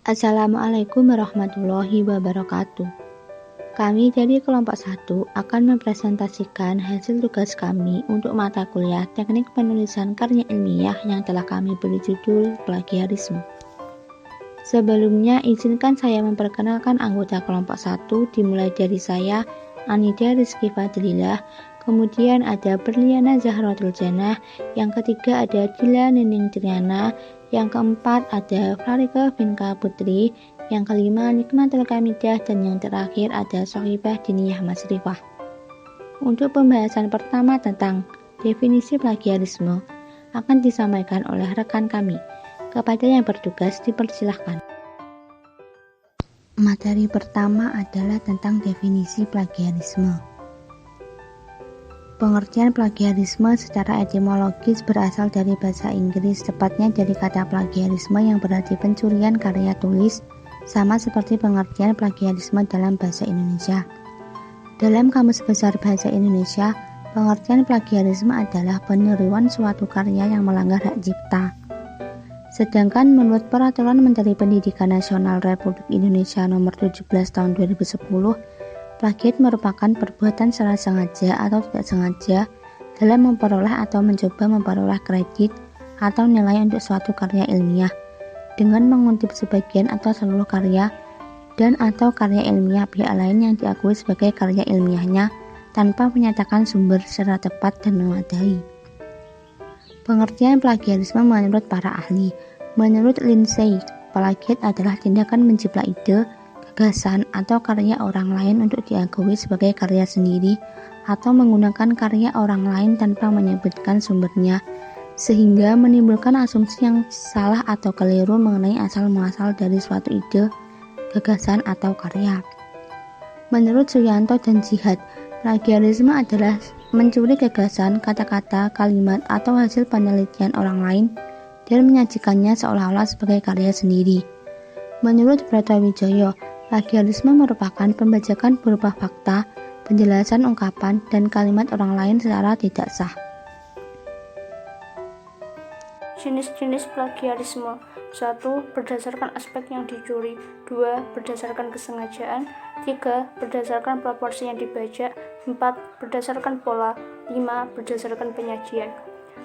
Assalamualaikum warahmatullahi wabarakatuh. Kami dari kelompok 1 akan mempresentasikan hasil tugas kami untuk mata kuliah Teknik Penulisan Karya Ilmiah yang telah kami beri judul Plagiarisme. Sebelumnya, izinkan saya memperkenalkan anggota kelompok 1, dimulai dari saya, Anida Rizky Fadlilah, kemudian ada Berliana Zahratul Janah, yang ketiga ada Dila Nining Triana, yang keempat ada Farika Vinka Putri, yang kelima Nikmatul Kamidah, dan yang terakhir ada Sohibah Diniyah Masrifah. Untuk pembahasan pertama tentang definisi plagiarisme akan disampaikan oleh rekan kami. Kepada yang bertugas dipersilahkan. Materi pertama adalah tentang definisi plagiarisme. Pengertian plagiarisme secara etimologis berasal dari bahasa Inggris, tepatnya dari kata plagiarisme yang berarti pencurian karya tulis, sama seperti pengertian plagiarisme dalam bahasa Indonesia. Dalam Kamus Besar Bahasa Indonesia, pengertian plagiarisme adalah peniruan suatu karya yang melanggar hak cipta. Sedangkan menurut Peraturan Menteri Pendidikan Nasional Republik Indonesia Nomor 17 Tahun 2010, plagiat merupakan perbuatan secara sengaja atau tidak sengaja dalam memperoleh atau mencoba memperoleh kredit atau nilai untuk suatu karya ilmiah dengan mengutip sebagian atau seluruh karya dan atau karya ilmiah pihak lain yang diakui sebagai karya ilmiahnya tanpa menyatakan sumber secara tepat dan memadai. Pengertian plagiarisme menurut para ahli. Menurut Lindsay, plagiat adalah tindakan menjiplak ide, gagasan, atau karya orang lain untuk diakui sebagai karya sendiri atau menggunakan karya orang lain tanpa menyebutkan sumbernya, sehingga menimbulkan asumsi yang salah atau keliru mengenai asal-muasal dari suatu ide, gagasan, atau karya. Menurut Suyanto dan Jihad, plagiarisme adalah mencuri gagasan, kata-kata, kalimat, atau hasil penelitian orang lain dan menyajikannya seolah-olah sebagai karya sendiri. Menurut Bratawijaya, plagiarisme merupakan pembajakan berupa fakta, penjelasan ungkapan, dan kalimat orang lain secara tidak sah. Jenis-jenis plagiarisme: 1. Berdasarkan aspek yang dicuri. 2. Berdasarkan kesengajaan. 3. Berdasarkan proporsi yang dibajak. 4. Berdasarkan pola. 5. Berdasarkan penyajian.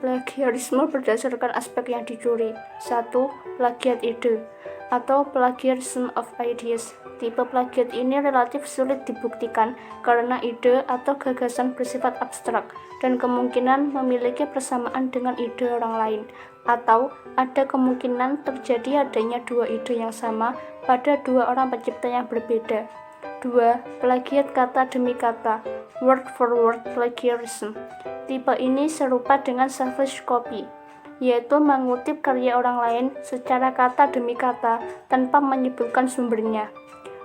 Plagiarisme berdasarkan aspek yang dicuri. 1. Plagiat ide atau plagiarism of ideas. Tipe plagiat ini relatif sulit dibuktikan karena ide atau gagasan bersifat abstrak dan kemungkinan memiliki persamaan dengan ide orang lain, atau ada kemungkinan terjadi adanya dua ide yang sama pada dua orang pencipta yang berbeda. 2. Plagiat kata demi kata, word for word plagiarism. Tipe ini serupa dengan selfish copy, yaitu mengutip karya orang lain secara kata demi kata tanpa menyebutkan sumbernya.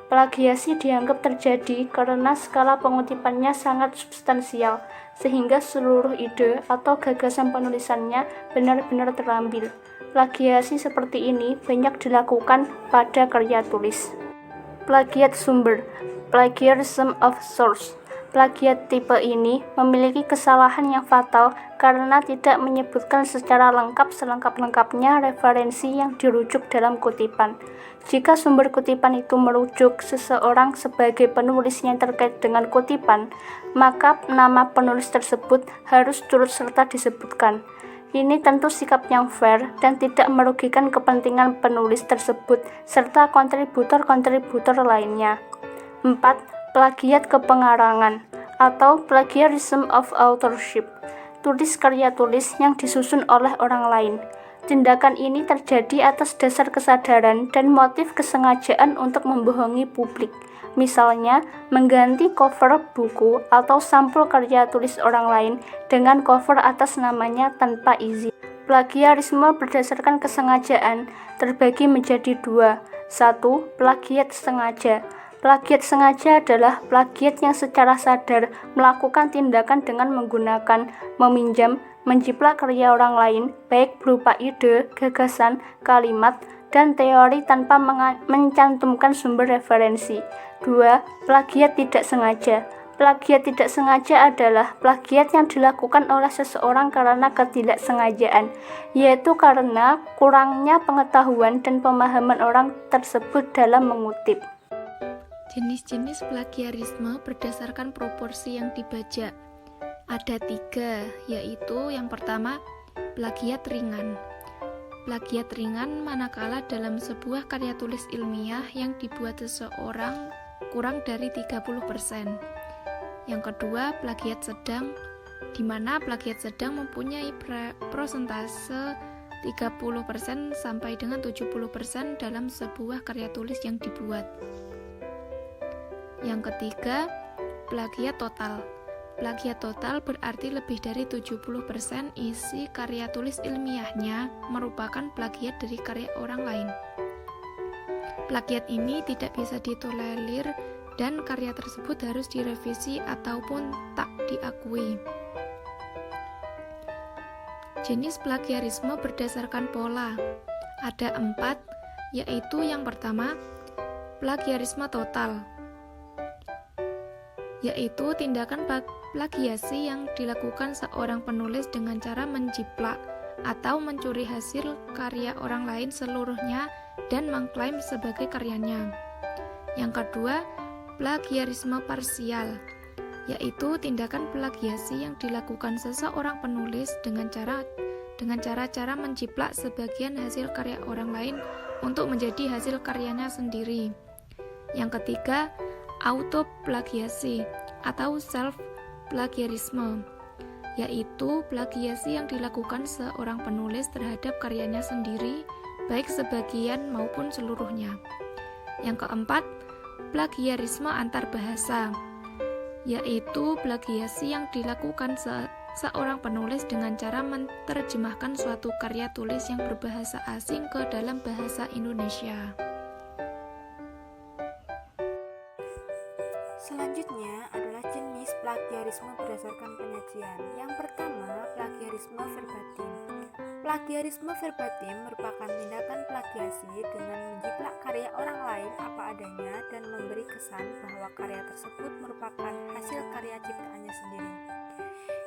Plagiasi dianggap terjadi karena skala pengutipannya sangat substansial, sehingga seluruh ide atau gagasan penulisannya benar-benar terambil. Plagiasi seperti ini banyak dilakukan pada karya tulis. Plagiat sumber, plagiarism of source. Plagiat tipe ini memiliki kesalahan yang fatal karena tidak menyebutkan secara lengkap selengkap-lengkapnya referensi yang dirujuk dalam kutipan. Jika sumber kutipan itu merujuk seseorang sebagai penulis yang terkait dengan kutipan, maka nama penulis tersebut harus turut serta disebutkan. Ini tentu sikap yang fair dan tidak merugikan kepentingan penulis tersebut serta kontributor-kontributor lainnya. 4. Plagiat kepengarangan atau plagiarism of authorship. Tulis karya tulis yang disusun oleh orang lain. Tindakan ini terjadi atas dasar kesadaran dan motif kesengajaan untuk membohongi publik. Misalnya, mengganti cover buku atau sampul karya tulis orang lain dengan cover atas namanya tanpa izin. Plagiarisme berdasarkan kesengajaan terbagi menjadi dua. 1. Plagiat sengaja. Plagiat sengaja adalah plagiat yang secara sadar melakukan tindakan dengan menggunakan, meminjam, menjiplak karya orang lain, baik berupa ide, gagasan, kalimat, dan teori tanpa mencantumkan sumber referensi. 2. Plagiat tidak sengaja. Plagiat tidak sengaja adalah plagiat yang dilakukan oleh seseorang karena ketidaksengajaan, yaitu karena kurangnya pengetahuan dan pemahaman orang tersebut dalam mengutip. Jenis-jenis plagiarisme berdasarkan proporsi yang dibajak. Ada 3, yaitu yang pertama, plagiat ringan. Plagiat ringan manakala dalam sebuah karya tulis ilmiah yang dibuat seseorang kurang dari 30%. Yang kedua, plagiat sedang, di mana plagiat sedang mempunyai prosentase 30% sampai dengan 70% dalam sebuah karya tulis yang dibuat. Yang ketiga, plagiat total. Plagiat total berarti lebih dari 70% isi karya tulis ilmiahnya merupakan plagiat dari karya orang lain. Plagiat ini tidak bisa ditolerir dan karya tersebut harus direvisi ataupun tak diakui. Jenis plagiarisme berdasarkan pola. Ada 4, yaitu yang pertama, plagiarisme total, yaitu tindakan plagiasi yang dilakukan seorang penulis dengan cara menjiplak atau mencuri hasil karya orang lain seluruhnya dan mengklaim sebagai karyanya. Yang kedua, plagiarisme parsial, yaitu tindakan plagiasi yang dilakukan seseorang penulis dengan cara menjiplak sebagian hasil karya orang lain untuk menjadi hasil karyanya sendiri. Yang ketiga, autoplagiasi atau self-plagiarisme, yaitu plagiasi yang dilakukan seorang penulis terhadap karyanya sendiri, baik sebagian maupun seluruhnya. Yang keempat, plagiarisme antar bahasa, yaitu plagiasi yang dilakukan seorang penulis dengan cara menerjemahkan suatu karya tulis yang berbahasa asing ke dalam bahasa Indonesia. Selanjutnya adalah jenis plagiarisme berdasarkan penyajian. Yang pertama, plagiarisme verbatim. Plagiarisme verbatim merupakan tindakan plagiasi dengan menjiplak karya orang lain apa adanya dan memberi kesan bahwa karya tersebut merupakan hasil karya ciptaannya sendiri.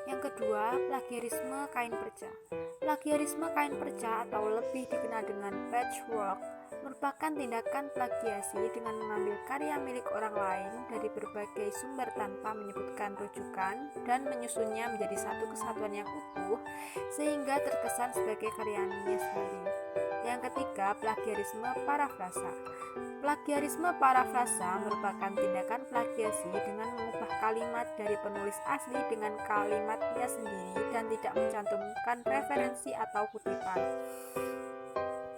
Yang kedua, plagiarisme kain perca. Plagiarisme kain perca atau lebih dikenal dengan patchwork merupakan tindakan plagiasi dengan mengambil karya milik orang lain dari berbagai sumber tanpa menyebutkan rujukan dan menyusunnya menjadi satu kesatuan yang utuh sehingga terkesan sebagai karyanya sendiri. Yang ketiga, plagiarisme parafrasa. Plagiarisme parafrasa merupakan tindakan plagiasi dengan mengubah kalimat dari penulis asli dengan kalimatnya sendiri dan tidak mencantumkan referensi atau kutipan.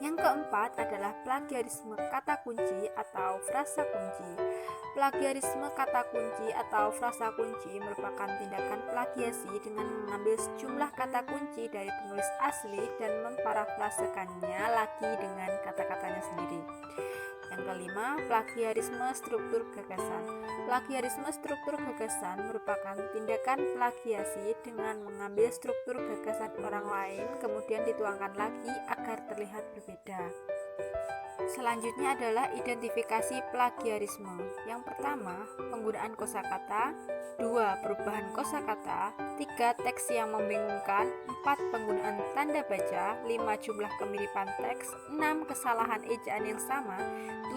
Yang keempat adalah plagiarisme kata kunci atau frasa kunci. Plagiarisme kata kunci atau frasa kunci merupakan tindakan plagiasi dengan mengambil sejumlah kata kunci dari penulis asli dan memparafrasekannya lagi dengan kata-katanya sendiri. Yang kelima, plagiarisme struktur gagasan. Plagiarisme struktur gagasan merupakan tindakan plagiasi dengan mengambil struktur gagasan orang lain kemudian dituangkan lagi agar terlihat berbeda. Selanjutnya adalah identifikasi plagiarisme. Yang pertama, penggunaan kosakata. 2. Perubahan kosakata. 3. Teks yang membingungkan. 4. Penggunaan tanda baca. 5. Jumlah kemiripan teks. 6. Kesalahan ejaan yang sama.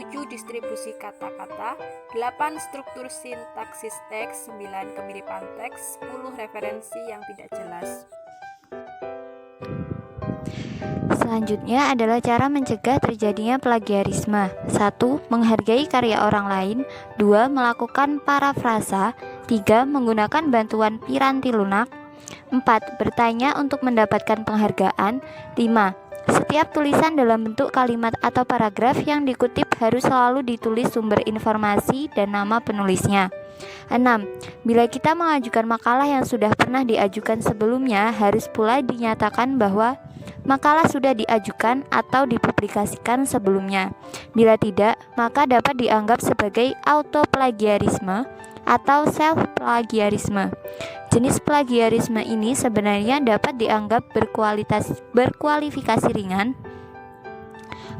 7. Distribusi kata-kata. 8. Struktur sintaksis teks. 9. Kemiripan teks. 10. Referensi yang tidak jelas. Selanjutnya adalah cara mencegah terjadinya plagiarisme. 1. Menghargai karya orang lain. 2. Melakukan parafrasa. 3. Menggunakan bantuan piranti lunak. 4. Bertanya untuk mendapatkan penghargaan. 5. Setiap tulisan dalam bentuk kalimat atau paragraf yang dikutip harus selalu ditulis sumber informasi dan nama penulisnya. 6. Bila kita mengajukan makalah yang sudah pernah diajukan sebelumnya, harus pula dinyatakan bahwa makalah sudah diajukan atau dipublikasikan sebelumnya. Bila tidak, maka dapat dianggap sebagai autoplagiarisme atau self-plagiarisme. Jenis plagiarisme ini sebenarnya dapat dianggap berkualifikasi ringan,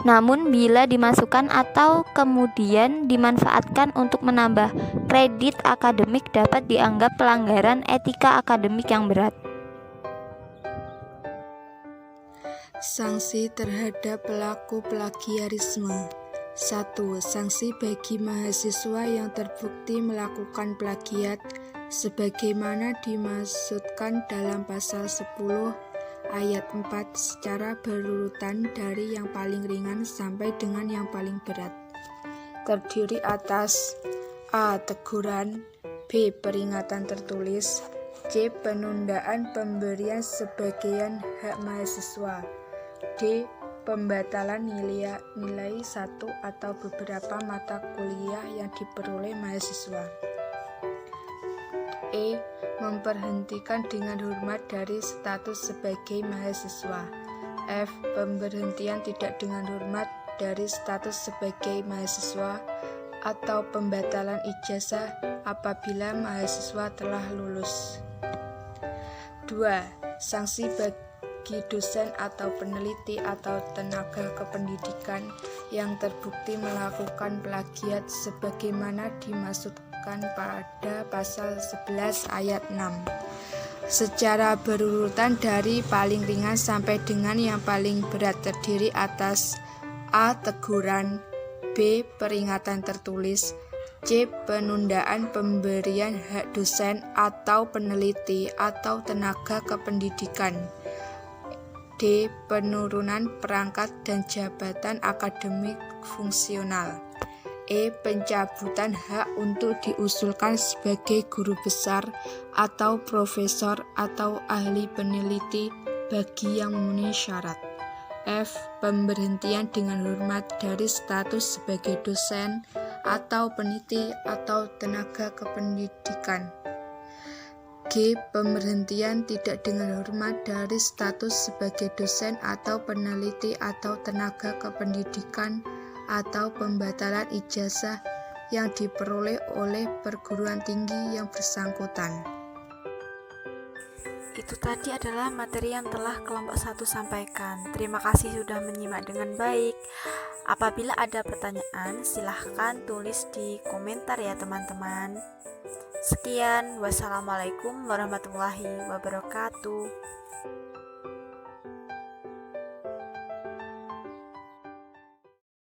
namun bila dimasukkan atau kemudian dimanfaatkan untuk menambah kredit akademik dapat dianggap pelanggaran etika akademik yang berat. Sanksi terhadap pelaku plagiarisme. 1. Sanksi bagi mahasiswa yang terbukti melakukan plagiat sebagaimana dimaksudkan dalam pasal 10 ayat 4 secara berurutan dari yang paling ringan sampai dengan yang paling berat. Terdiri atas A. Teguran, B. Peringatan tertulis, C. Penundaan pemberian sebagian hak mahasiswa, D. Pembatalan nilai satu atau beberapa mata kuliah yang diperoleh mahasiswa. E. Memberhentikan dengan hormat dari status sebagai mahasiswa. F. Pemberhentian tidak dengan hormat dari status sebagai mahasiswa atau pembatalan ijazah apabila mahasiswa telah lulus. 2. Sanksi bagi dosen atau peneliti atau tenaga kependidikan yang terbukti melakukan plagiat sebagaimana dimaksudkan pada pasal 11 ayat 6 secara berurutan dari paling ringan sampai dengan yang paling berat. Terdiri atas A. Teguran, B. Peringatan tertulis, C. Penundaan pemberian hak dosen atau peneliti atau tenaga kependidikan, D. Penurunan perangkat dan jabatan akademik fungsional, E. Pencabutan hak untuk diusulkan sebagai guru besar atau profesor atau ahli peneliti bagi yang memenuhi syarat, F. Pemberhentian dengan hormat dari status sebagai dosen atau peneliti atau tenaga kependidikan, G. Pemberhentian tidak dengan hormat dari status sebagai dosen atau peneliti atau tenaga kependidikan atau pembatalan ijazah yang diperoleh oleh perguruan tinggi yang bersangkutan. Itu tadi adalah materi yang telah kelompok 1 sampaikan. Terima kasih sudah menyimak dengan baik. Apabila ada pertanyaan, silahkan tulis di komentar ya teman-teman. Sekian, wassalamualaikum warahmatullahi wabarakatuh.